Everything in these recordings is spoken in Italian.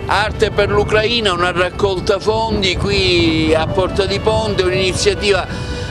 Arte per l'Ucraina, una raccolta fondi qui a Porta di Ponte, un'iniziativa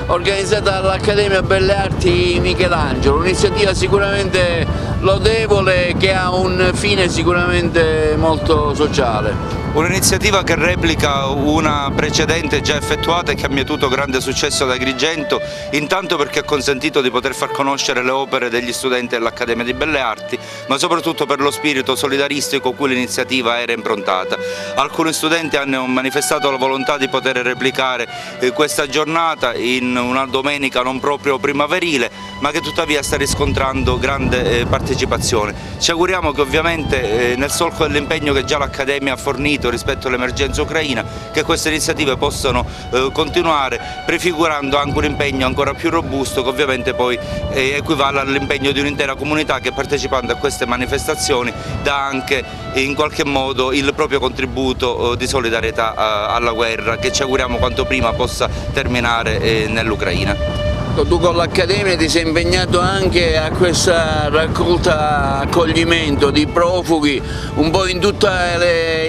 organizzata dall'Accademia Belle Arti Michelangelo, un'iniziativa sicuramente lodevole che ha un fine sicuramente molto sociale. Un'iniziativa che replica una precedente già effettuata e che ha mietuto grande successo ad Agrigento, intanto perché ha consentito di poter far conoscere le opere degli studenti dell'Accademia di Belle Arti, ma soprattutto per lo spirito solidaristico cui l'iniziativa era improntata. Alcuni studenti hanno manifestato la volontà di poter replicare questa giornata in una domenica non proprio primaverile, ma che tuttavia sta riscontrando grande partecipazione. Ci auguriamo che ovviamente nel solco dell'impegno che già l'Accademia ha fornito rispetto all'emergenza ucraina, che queste iniziative possano continuare, prefigurando anche un impegno ancora più robusto che ovviamente poi equivale all'impegno di un'intera comunità che, partecipando a queste manifestazioni, dà anche in qualche modo il proprio contributo di solidarietà alla guerra, che ci auguriamo quanto prima possa terminare nell'Ucraina. Tu con l'Accademia ti sei impegnato anche a questa raccolta accoglimento di profughi un po' in tutti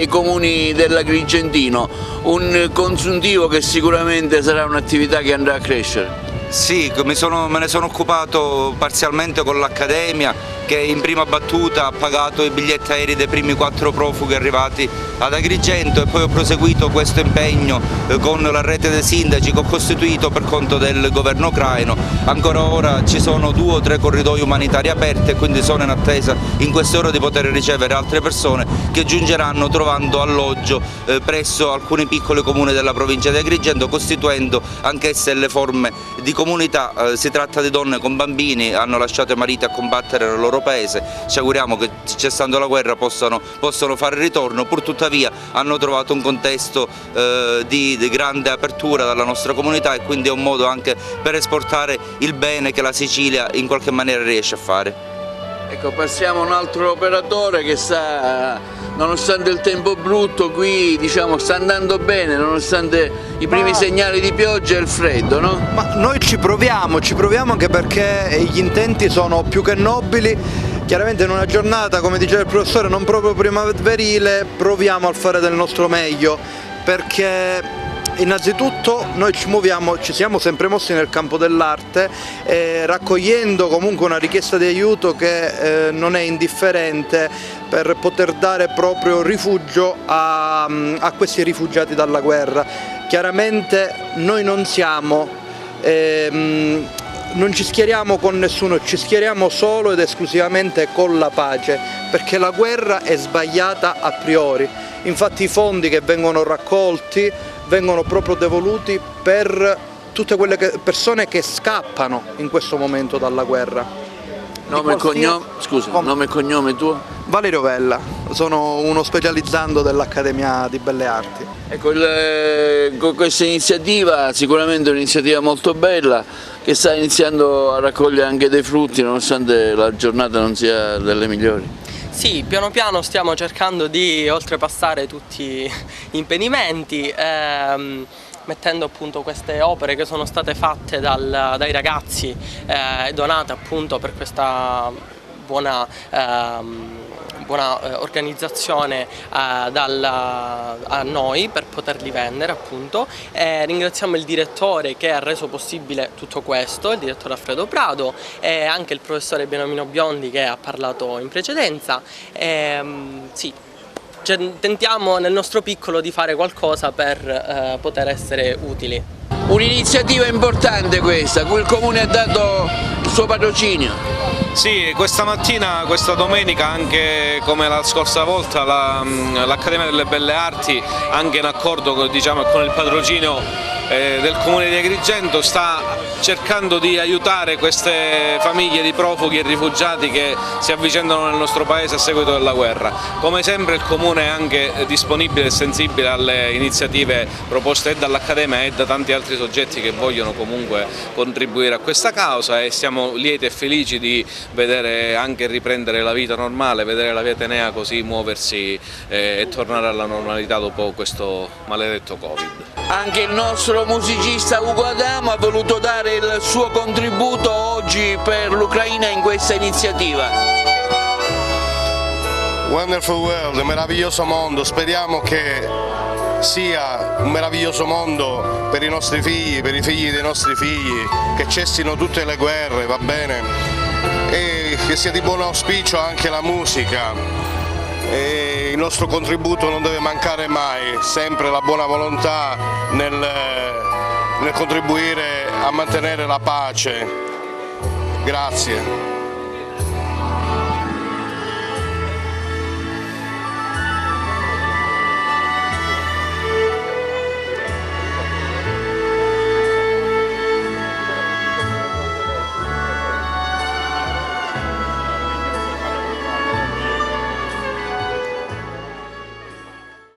i comuni dell'Agrigentino, un consuntivo che sicuramente sarà un'attività che andrà a crescere. Sì, me ne sono occupato parzialmente con l'Accademia, che in prima battuta ha pagato i biglietti aerei dei primi 4 profughi arrivati ad Agrigento, e poi ho proseguito questo impegno con la rete dei sindaci che ho costituito per conto del governo ucraino. Ancora ora ci sono 2 o 3 corridoi umanitari aperti, e quindi sono in attesa in queste ore di poter ricevere altre persone che giungeranno trovando alloggio presso alcuni piccoli comuni della provincia di Agrigento, costituendo anch'esse le forme di comunità. Si tratta di donne con bambini, hanno lasciato i mariti a combattere nel loro paese. Ci auguriamo che, cessando la guerra, possano fare ritorno. Pur tuttavia hanno trovato un contesto di grande apertura dalla nostra comunità, e quindi è un modo anche per esportare il bene che la Sicilia in qualche maniera riesce a fare. Ecco, passiamo a un altro operatore che nonostante il tempo brutto, qui diciamo sta andando bene, nonostante i primi segnali di pioggia e il freddo, no? Ma noi ci proviamo anche perché gli intenti sono più che nobili. Chiaramente in una giornata, come diceva il professore, non proprio primaverile, proviamo a fare del nostro meglio, perché innanzitutto noi ci siamo sempre mossi nel campo dell'arte, raccogliendo comunque una richiesta di aiuto che non è indifferente, per poter dare proprio rifugio a questi rifugiati dalla guerra. Chiaramente noi non ci schieriamo con nessuno, ci schieriamo solo ed esclusivamente con la pace, perché la guerra è sbagliata a priori. Infatti i fondi che vengono raccolti vengono proprio devoluti per tutte quelle persone che scappano in questo momento dalla guerra. Nome e cognome, scusa, nome e cognome tuo? Valerio Vella, sono uno specializzando dell'Accademia di Belle Arti. Ecco, con questa iniziativa, sicuramente è un'iniziativa molto bella, che sta iniziando a raccogliere anche dei frutti, nonostante la giornata non sia delle migliori. Sì, piano piano stiamo cercando di oltrepassare tutti gli impedimenti, mettendo appunto queste opere che sono state fatte dai ragazzi, donate appunto per questa buona organizzazione a noi per poterli vendere appunto. Ringraziamo il direttore che ha reso possibile tutto questo, il direttore Alfredo Prado, e anche il professore Beniamino Biondi che ha parlato in precedenza. Sì, tentiamo nel nostro piccolo di fare qualcosa per poter essere utili. Un'iniziativa importante questa, cui il Comune ha dato il suo patrocinio. Sì, questa mattina, questa domenica, anche come la scorsa volta, l'Accademia delle Belle Arti, anche in accordo con il patrocinio del Comune di Agrigento, sta cercando di aiutare queste famiglie di profughi e rifugiati che si avvicendano nel nostro paese a seguito della guerra. Come sempre il Comune è anche disponibile e sensibile alle iniziative proposte dall'Accademia e da tanti altri soggetti che vogliono comunque contribuire a questa causa, e siamo lieti e felici di vedere anche riprendere la vita normale, vedere la via Atenea così muoversi e tornare alla normalità dopo questo maledetto Covid. Anche il nostro musicista Ugo Adamo ha voluto dare il suo contributo oggi per l'Ucraina in questa iniziativa. Wonderful World, meraviglioso mondo, speriamo che sia un meraviglioso mondo per i nostri figli, per i figli dei nostri figli, che cessino tutte le guerre, va bene? E che sia di buon auspicio anche la musica. E il nostro contributo non deve mancare mai, sempre la buona volontà nel contribuire a mantenere la pace. Grazie.